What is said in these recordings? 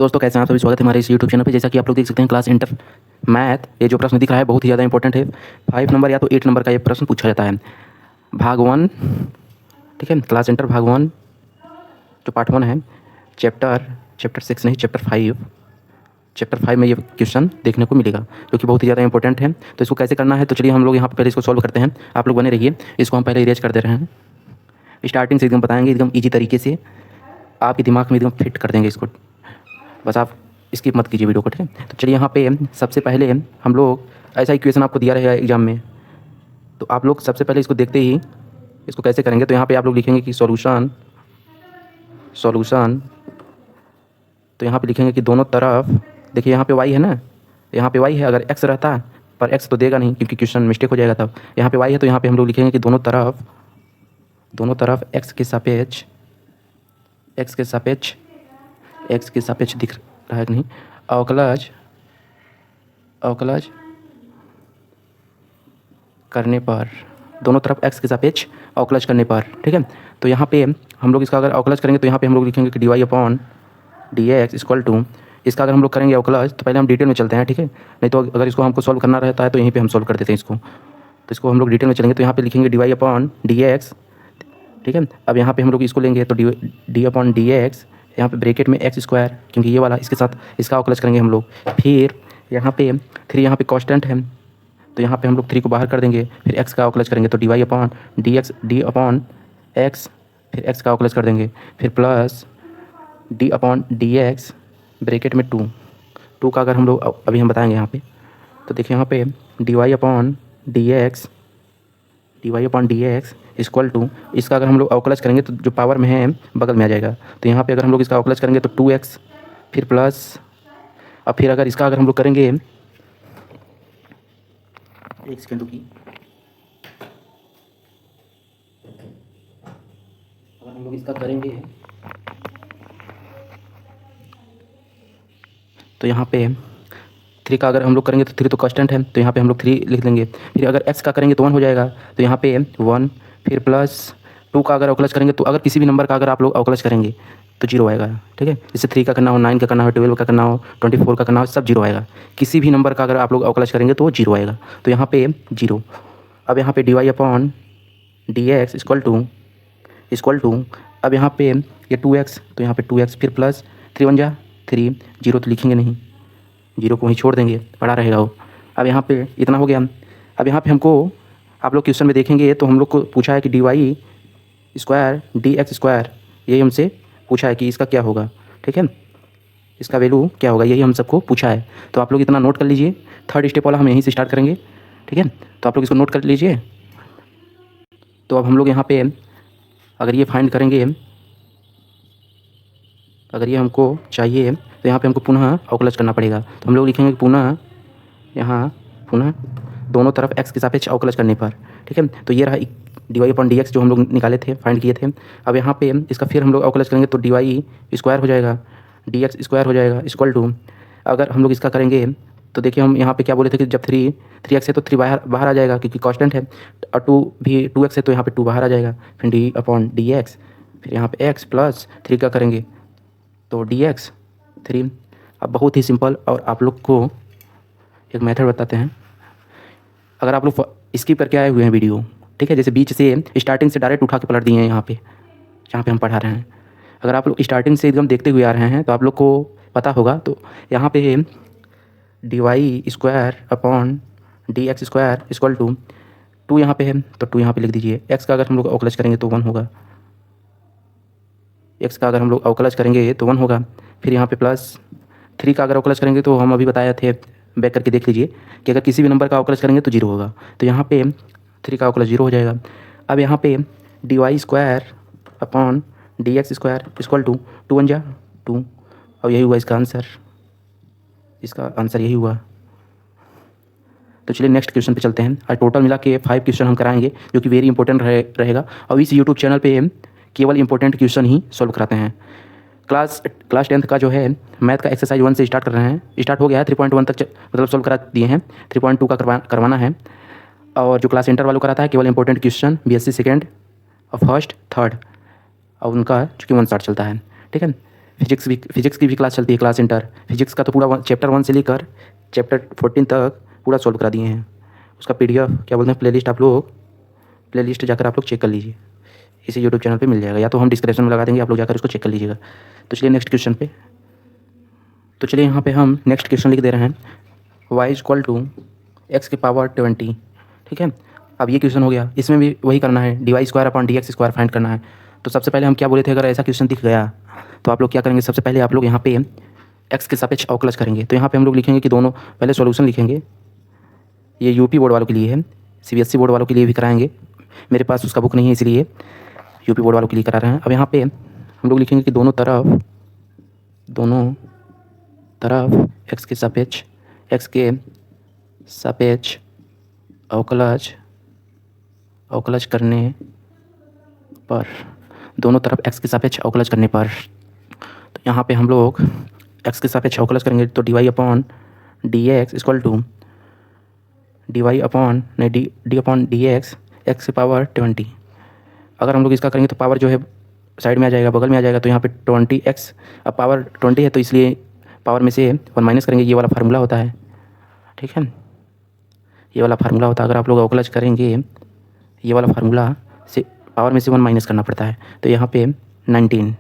दोस्तों कैसे हैं आप सभी। स्वागत है हमारे इस यूट्यूब चैनल पे। जैसा कि आप लोग देख सकते हैं क्लास इंटर मैथ, ये जो प्रश्न दिख रहा है बहुत ही ज़्यादा इंपॉर्टेंट है। 5 नंबर या तो 8 नंबर का ये प्रश्न पूछा जाता है। भाग 1, ठीक है, क्लास इंटर भाग 1 जो पार्ट 1 है, चैप्टर 6 नहीं, चैप्टर 5 में ये क्वेश्चन देखने को मिलेगा जो कि बहुत ही ज़्यादा इंपॉर्टेंट है। तो इसको कैसे करना है, तो चलिए हम लोग यहाँ पर पहले इसको सॉल्व करते हैं। आप लोग बने रहिए, इसको हम पहले इरेज कर दे रहे हैं। स्टार्टिंग से एकदम बताएंगे, एकदम ईजी तरीके से आपके दिमाग में एकदम फिट कर देंगे इसको। बस आप स्किप मत कीजिए वीडियो को, ठीक है। तो चलिए यहाँ पे सबसे पहले हम लोग, ऐसा इक्वेशन आपको दिया रहेगा एग्जाम में, तो आप लोग सबसे पहले इसको देखते ही इसको कैसे करेंगे। तो यहाँ पे आप लोग लिखेंगे कि सॉल्यूशन, तो यहाँ पे लिखेंगे कि दोनों तरफ, देखिए यहाँ पे y है ना, यहाँ पे y है। अगर x रहता पर x तो देगा नहीं क्योंकि क्वेश्चन मिस्टेक हो जाएगा। तब यहाँ पे y है तो यहाँ पे हम लोग लिखेंगे कि दोनों तरफ x के सापेक्ष दिख रहा है कि नहीं, अवकलज करने पर, दोनों तरफ x के सापेक्ष अवकलज करने पर, ठीक है। तो यहाँ पे हम लोग इसका अगर अवकलज करेंगे तो यहाँ पे हम लोग लिखेंगे कि dy/dx इक्वल टू, इसका अगर हम लोग करेंगे अवकलज तो पहले हम डिटेल में चलते हैं, ठीक है। नहीं तो अगर इसको हमको सॉल्व करना रहता है तो यहीं पे हम सॉल्व कर देते हैं इसको। तो इसको हम लोग डिटेल में चलेंगे तो यहाँ पे लिखेंगे dy/dx, ठीक है। अब यहाँ पे हम लोग इसको लेंगे तो d/dx, यहाँ पे ब्रैकेट में x स्क्वायर, क्योंकि ये वाला इसके साथ इसका अवकलज करेंगे हम लोग। फिर यहाँ पे 3 यहाँ पे कांस्टेंट है तो यहाँ पे हम लोग 3 को बाहर कर देंगे। फिर x का अवकलज करेंगे तो dy/dx, d/x, फिर x का अवकलज कर देंगे। फिर प्लस d/dx ब्रैकेट में 2 का अगर हम लोग अभी हम बताएंगे यहाँ पे, तो देखिए यहाँ पे dy/dx इक्वल टू, इसका अगर हम लोग अवकलज करेंगे तो जो पावर में है बगल में आ जाएगा। तो यहाँ पे अगर हम लोग इसका अवकलज करेंगे तो 2x, फिर प्लस, अब फिर अगर इसका अगर हम लोग करेंगे, एक सेकेंड रुकिए, अगर हम लोग इसका करेंगे तो यहाँ पे 3 का अगर हम लोग करेंगे तो 3 तो कांस्टेंट है तो यहाँ पे हम लोग 3 लिख देंगे। फिर अगर x का करेंगे तो 1 हो जाएगा तो यहाँ पे 1, फिर प्लस 2 का अगर अवकलज करेंगे तो अगर किसी भी नंबर का अगर आप लोग अवकलज करेंगे तो 0 आएगा, ठीक है। जैसे 3 का करना हो, 9 का करना हो, 12 का करना हो, 24 का करना हो, सब 0 आएगा। किसी भी नंबर का अगर आप लोग अवकलज करेंगे तो वो 0 आएगा। तो यहाँ पे 0। अब यहाँ पे dy/dx इक्वल टू, अब यहाँ पे ये 2x तो यहाँ पे 2x, फिर प्लस 3 1 जा 3, 0 तो लिखेंगे नहीं, 0 को वहीं छोड़ देंगे, पड़ा रहेगा वो। अब यहाँ पे इतना हो गया। अब यहाँ पे हमको, आप लोग क्वेश्चन में देखेंगे तो हम लोग को पूछा है कि dy/dx², यही हमसे पूछा है कि इसका क्या होगा, ठीक है, इसका वैल्यू क्या होगा, यही हम सबको पूछा है। तो आप लोग इतना नोट कर लीजिए। थर्ड स्टेप वाला हम यहीं से स्टार्ट करेंगे, ठीक है। तो आप लोग इसको नोट कर लीजिए। तो अब हम लोग यहाँ पे अगर ये फाइंड करेंगे, अगर ये हमको चाहिए तो यहाँ पे हमको पुनः अवकलज करना पड़ेगा। तो हम लोग लिखेंगे पुनः दोनों तरफ x के सापेक्ष अवकलज करने पर, ठीक है। तो ये रहा dy/dx जो हम लोग निकाले थे, फाइंड किए थे। अब यहाँ पे इसका फिर हम लोग अवकलज करेंगे तो dy² हो जाएगा, dx² हो जाएगा इक्वल टू, अगर हम लोग इसका करेंगे तो देखिए हम यहाँ पे क्या बोले थे कि जब 3x है तो 3 बाहर आ जाएगा क्योंकि कांस्टेंट है, और 2x है तो यहाँ पे 2 बाहर आ जाएगा। फिर d/dx, फिर यहाँ पे x प्लस 3 का करेंगे तो dx 3। अब बहुत ही सिंपल, और आप लोग को एक मेथड बताते हैं। अगर आप लोग स्किप करके आए हुए हैं वीडियो, ठीक है, जैसे बीच से स्टार्टिंग से डायरेक्ट उठा के पलट दिए हैं यहाँ पे जहाँ पे हम पढ़ा रहे हैं, अगर आप लोग स्टार्टिंग से एकदम देखते हुए आ रहे हैं तो आप लोग को पता होगा। तो यहाँ पे dy/dx² इक्वल टू 2 यहाँ पे है तो 2 यहाँ पे लिख दीजिए। x का अगर हम लोग अवकलज करेंगे तो 1 होगा, x का अगर हम लोग अवकलज करेंगे तो 1 होगा। फिर यहाँ पे प्लस 3 का अगर अवकलज करेंगे तो हम अभी बताए थे, बैक करके देख लीजिए, कि अगर किसी भी नंबर का अवकलज करेंगे तो 0 होगा। तो यहाँ पे 3 का अवकलज 0 हो जाएगा। अब यहाँ पे dy/dx² इक्वल टू 2 1 जा 2, और यही हुआ इसका आंसर यही हुआ। तो चलिए नेक्स्ट क्वेश्चन पे चलते हैं। आज टोटल मिला के 5 क्वेश्चन हम कराएंगे जो कि वेरी इंपॉर्टेंट रहेगा, और इस यूट्यूब चैनल पे केवल इंपॉर्टेंट क्वेश्चन ही सॉल्व कराते हैं। क्लास 10th का जो है मैथ का एक्सरसाइज 1 से स्टार्ट कर रहे हैं, स्टार्ट हो गया है, 3.1 तक मतलब सॉल्व करा दिए हैं, 3.2 का करवाना है। और जो क्लास इंटर वालों कराता है केवल इंपॉर्टेंट क्वेश्चन, BSc सेकेंड और फर्स्ट थर्ड, और उनका चूँकि 1 शॉट चलता है, ठीक है। फिजिक्स की भी क्लास चलती है, क्लास इंटर। फिजिक्स का तो पूरा चैप्टर 1 से लेकर चैप्टर 14 तक पूरा सॉल्व करा दिए हैं। उसका PDF क्या बोलते हैं प्लेलिस्ट, आप लोग प्लेलिस्ट जाकर आप लोग चेक कर लीजिए, इसी यूट्यूब चैनल पे मिल जाएगा, या तो हम डिस्क्रिप्शन में लगा देंगे, आप लोग जाकर उसको चेक कर लीजिएगा। तो चलिए नेक्स्ट क्वेश्चन पे। तो चलिए यहाँ पे हम नेक्स्ट क्वेश्चन लिख दे रहे हैं, y इक्वल टू एक्स की पावर 20। ठीक है, अब ये क्वेश्चन हो गया, इसमें भी वही करना है, dy² upon dx square find करना है। तो सबसे पहले हम क्या बोले थे, अगर ऐसा क्वेश्चन दिख गया तो आप लोग क्या करेंगे, सबसे पहले आप लोग यहाँ पे एक्स के सापेक्ष अवकलज करेंगे। तो यहाँ पे हम लोग लिखेंगे कि दोनों, पहले सॉल्यूशन लिखेंगे, ये यूपी बोर्ड वालों के लिए है, CBSE बोर्ड वालों के लिए भी कराएंगे, मेरे पास उसका बुक नहीं है इसलिए यूपी बोर्ड वालों के लिए करा रहे हैं। अब यहाँ पे हम लोग लिखेंगे कि दोनों तरफ एक्स के सापेक्ष अवकलज करने पर, दोनों तरफ एक्स के सापेक्ष अवकलज करने पर, तो यहाँ पे हम लोग एक्स के सापेक्ष अवकलज करेंगे तो dy upon dx equal to dy upon dx x की पावर 20। अगर हम लोग इसका करेंगे तो पावर जो है साइड में आ जाएगा, बगल में आ जाएगा, तो यहाँ पे 20x, अब पावर 20 है तो इसलिए पावर में से 1 माइनस करेंगे, ये वाला फार्मूला होता है। ठीक है, ये वाला फार्मूला होता है, अगर आप लोग अवकलज करेंगे ये वाला फार्मूला से पावर में से 1 माइनस करना पड़ता है। तो यहाँ पे 19,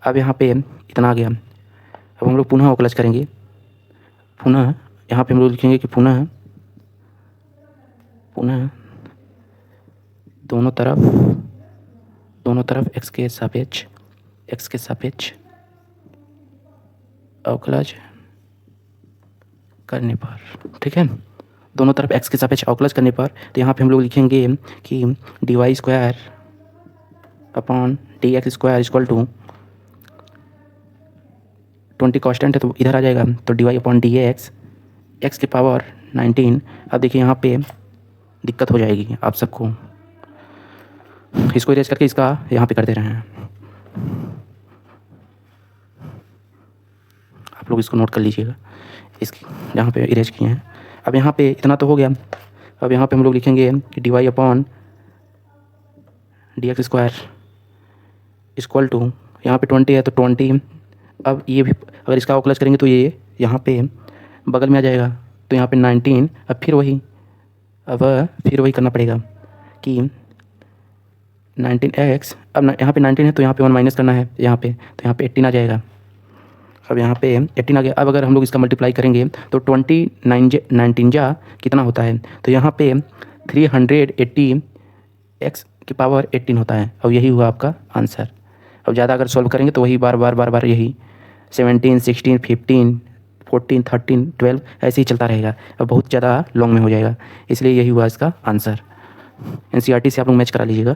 अब यहाँ पे इतना आ गया। अब हम लोग पुनः अवकलज करेंगे, पुनः यहाँ पे हम लोग लिखेंगे कि पुनः दोनों तरफ एक्स के सापेक्ष अवकलज करने पर। ठीक है, दोनों तरफ एक्स के सापेक्ष अवकलज करने पर, तो यहाँ पे हम लोग लिखेंगे कि dy² upon dx square equal to 20 constant है तो इधर आ जाएगा, तो dy अपॉन dx एक्स की पावर 19। अब देखिए यहाँ पे दिक्कत हो जाएगी आप सबको, इसको इरेज करके इसका यहाँ पे कर दे रहे हैं, आप लोग इसको नोट कर लीजिएगा, इसकी यहाँ पे इरेज किए हैं। अब यहाँ पे इतना तो हो गया, अब यहाँ पे हम लोग लिखेंगे कि dy upon dx square equal to, यहाँ पे 20 है तो 20, अब ये भी अगर इसका अवकलज करेंगे तो ये यहाँ पे बगल में आ जाएगा, तो यहाँ पे 19, अब फिर वही करना पड़ेगा कि 19x, अब यहाँ पे 19 है तो यहाँ पे 1 माइनस करना है यहाँ पे, तो यहाँ पे 18 आ जाएगा। अब यहाँ पे 18 आ गया। अब अगर हम लोग इसका मल्टीप्लाई करेंगे तो 19 जा कितना होता है, तो यहाँ पे 380 x की पावर 18 होता है। अब यही हुआ आपका आंसर। अब ज़्यादा अगर सॉल्व करेंगे तो वही बार यही 17, 16, 15, 14, 13, 12 ऐसे ही चलता रहेगा, अब बहुत ज़्यादा लॉन्ग में हो जाएगा, इसलिए यही हुआ इसका आंसर। NCERT से आप लोग मैच करा लीजिएगा।